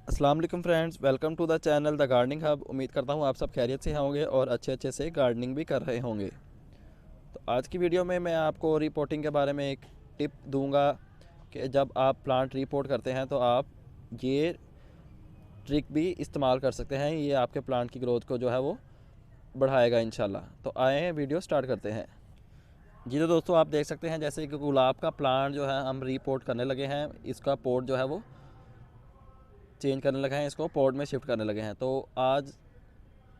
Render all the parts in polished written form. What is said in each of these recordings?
अस्सलाम वालेकुम friends, welcome to the channel the gardening hub. उम्मीद करता हूँ आप सब खैरियत से होंगे और अच्छे से गार्डनिंग भी कर रहे होंगे। तो आज की वीडियो में मैं आपको रिपोर्टिंग के बारे में एक टिप दूंगा कि जब आप प्लांट रिपोर्ट करते हैं तो आप ये ट्रिक भी इस्तेमाल कर सकते हैं। ये आपके प्लांट की ग्रोथ को जो है वो बढ़ाएगा इंशाल्लाह। तो आए वीडियो स्टार्ट करते हैं। जी तो दोस्तों, आप देख सकते हैं जैसे कि गुलाब का प्लांट जो है हम रिपोर्ट करने लगे हैं। इसका पोट जो है वो चेंज करने लगे हैं, इसको पॉट में शिफ्ट करने लगे हैं। तो आज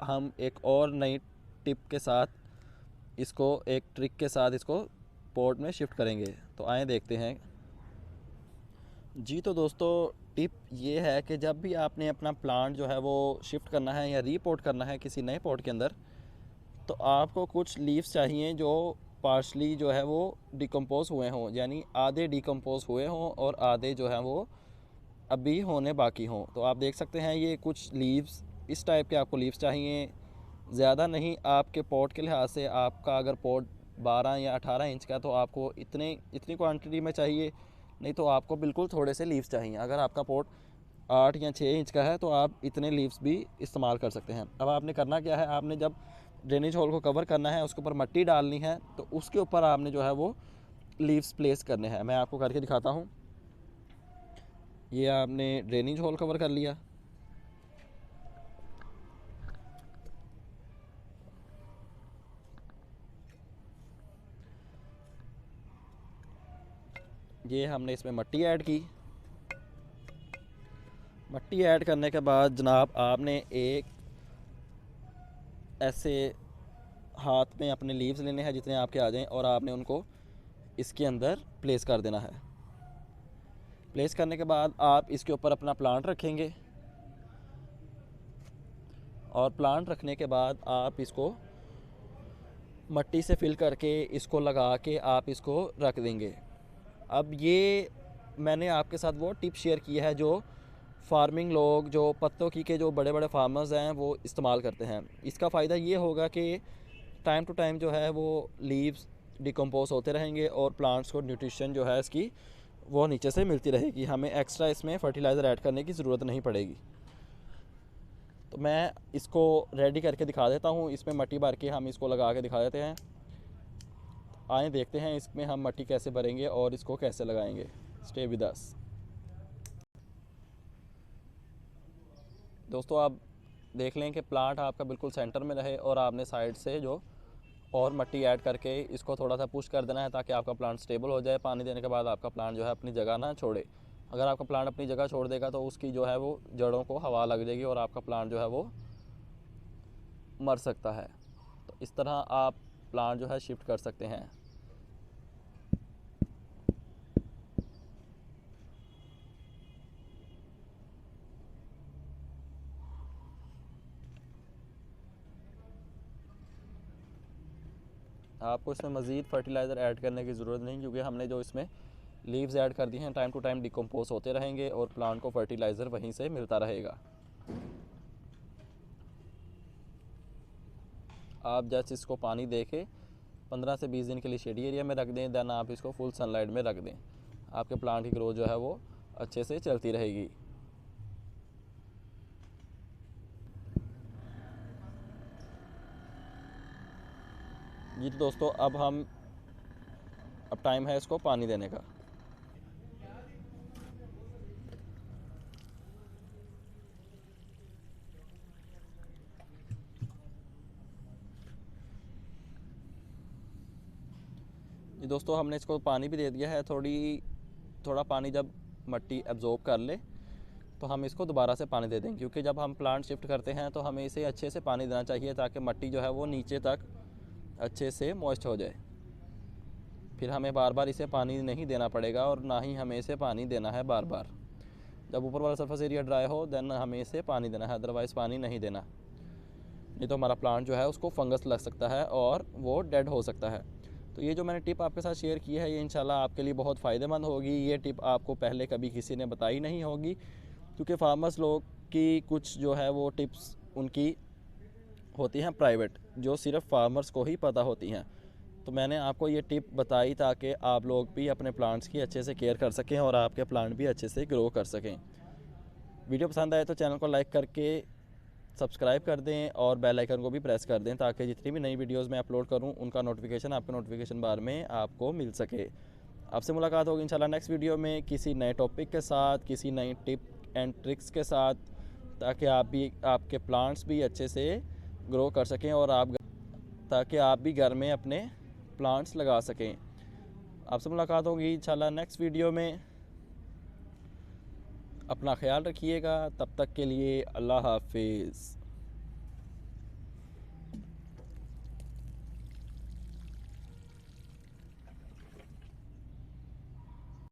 हम एक और नई टिप के साथ इसको एक ट्रिक के साथ इसको पॉट में शिफ्ट करेंगे। तो आए देखते हैं। जी तो दोस्तों, टिप ये है कि जब भी आपने अपना प्लांट जो है वो शिफ्ट करना है या रीपोर्ट करना है किसी नए पॉट के अंदर, तो आपको कुछ लीव्स चाहिए जो पार्शली जो है वो डिकम्पोज हुए हों, यानी आधे डिकम्पोज हुए हों और आधे जो है वो अभी होने बाकी हों। तो आप देख सकते हैं ये कुछ लीव्स इस टाइप के आपको लीव्स चाहिए। ज़्यादा नहीं, आपके पॉट के लिहाज से आपका अगर पॉट 12 या 18 इंच का तो आपको इतनी क्वांटिटी में चाहिए, नहीं तो आपको बिल्कुल थोड़े से लीव्स चाहिए। अगर आपका पॉट 8 या 6 इंच का है तो आप इतने लीव्स भी इस्तेमाल कर सकते हैं। अब आपने करना क्या है, आपने जब ड्रेनेज होल को कवर करना है, उसके ऊपर मिट्टी डालनी है, तो उसके ऊपर आपने जो है वो लीव्स प्लेस करने हैं। मैं आपको करके दिखाता हूँ। ये आपने ड्रेनेज होल कवर कर लिया। ये हमने इसमें मिट्टी ऐड की। मिट्टी ऐड करने के बाद जनाब आपने एक ऐसे हाथ में अपने लीव्स लेने हैं जितने आपके आ जाएं, और आपने उनको इसके अंदर प्लेस कर देना है। प्लेस करने के बाद आप इसके ऊपर अपना प्लांट रखेंगे, और प्लांट रखने के बाद आप इसको मिट्टी से फिल करके इसको लगा के आप इसको रख देंगे। अब ये मैंने आपके साथ वो टिप शेयर की है जो फार्मिंग लोग, जो पत्तों की के जो बड़े बड़े फार्मर्स हैं वो इस्तेमाल करते हैं। इसका फ़ायदा ये होगा कि टाइम टू टाइम जो है वो लीव्स डिकम्पोज होते रहेंगे और प्लांट्स को न्यूट्रिशन जो है इसकी वो नीचे से मिलती रहेगी। हमें एक्स्ट्रा इसमें फर्टिलाइज़र ऐड करने की ज़रूरत नहीं पड़ेगी। तो मैं इसको रेडी करके दिखा देता हूँ। इसमें मिट्टी भर के हम इसको लगा के दिखा देते हैं। आए देखते हैं इसमें हम मिट्टी कैसे भरेंगे और इसको कैसे लगाएंगे। Stay with us. दोस्तों, आप देख लें कि प्लांट आपका बिल्कुल सेंटर में रहे और आपने साइड से जो और मिट्टी ऐड करके इसको थोड़ा सा पुश कर देना है ताकि आपका प्लांट स्टेबल हो जाए। पानी देने के बाद आपका प्लांट जो है अपनी जगह ना छोड़े। अगर आपका प्लांट अपनी जगह छोड़ देगा तो उसकी जो है वो जड़ों को हवा लग जाएगी और आपका प्लांट जो है वो मर सकता है। तो इस तरह आप प्लांट जो है शिफ्ट कर सकते हैं। आपको इसमें मज़ीद फर्टिलाइज़र ऐड करने की ज़रूरत नहीं, क्योंकि हमने जो इसमें लीव्स ऐड कर दी हैं टाइम टू टाइम डिकम्पोज होते रहेंगे और प्लांट को फर्टिलाइज़र वहीं से मिलता रहेगा। आप जस्ट इसको पानी दे के 15 से 20 दिन के लिए शेडी एरिया में रख दें, दैन आप इसको फुल सनलाइट में रख दें। आपके प्लांट की ग्रोथ जो है वो अच्छे से चलती रहेगी। जी तो दोस्तों, अब टाइम है इसको पानी देने का। जी दोस्तों, हमने इसको पानी भी दे दिया है। थोड़ा पानी जब मिट्टी एब्जॉर्ब कर ले तो हम इसको दोबारा से पानी दे दें, क्योंकि जब हम प्लांट शिफ्ट करते हैं तो हमें इसे अच्छे से पानी देना चाहिए ताकि मिट्टी जो है वो नीचे तक अच्छे से मॉइस्ट हो जाए। फिर हमें बार बार इसे पानी नहीं देना पड़ेगा और ना ही हमें इसे पानी देना है बार बार। जब ऊपर वाला सरफेस एरिया ड्राई हो देन हमें इसे पानी देना है, अदरवाइज़ पानी नहीं देना। नहीं तो हमारा प्लांट जो है उसको फंगस लग सकता है और वो डेड हो सकता है। तो ये जो मैंने टिप आपके साथ शेयर की है ये इंशाल्लाह आपके लिए बहुत फ़ायदेमंद होगी। ये टिप आपको पहले कभी किसी ने बताई नहीं होगी, क्योंकि फार्मर्स लोग की कुछ जो है वो टिप्स उनकी होती हैं प्राइवेट, जो सिर्फ फार्मर्स को ही पता होती हैं। तो मैंने आपको ये टिप बताई ताकि आप लोग भी अपने प्लांट्स की अच्छे से केयर कर सकें और आपके प्लांट भी अच्छे से ग्रो कर सकें। वीडियो पसंद आए तो चैनल को लाइक करके सब्सक्राइब कर दें और बेल आइकन को भी प्रेस कर दें, ताकि जितनी भी नई वीडियोस मैं अपलोड करूं उनका नोटिफिकेशन आपके नोटिफिकेशन बार में आपको मिल सके। आपसे मुलाकात होगी इंशाल्लाह नेक्स्ट वीडियो में किसी नए टॉपिक के साथ, किसी नई टिप एंड ट्रिक्स के साथ, ताकि आपके प्लांट्स भी अच्छे से ग्रो कर सकें और ताकि आप भी घर में अपने प्लांट्स लगा सकें। आपसे मुलाकात होगी इंशाल्लाह नेक्स्ट वीडियो में। अपना ख्याल रखिएगा, तब तक के लिए अल्लाह हाफिज़।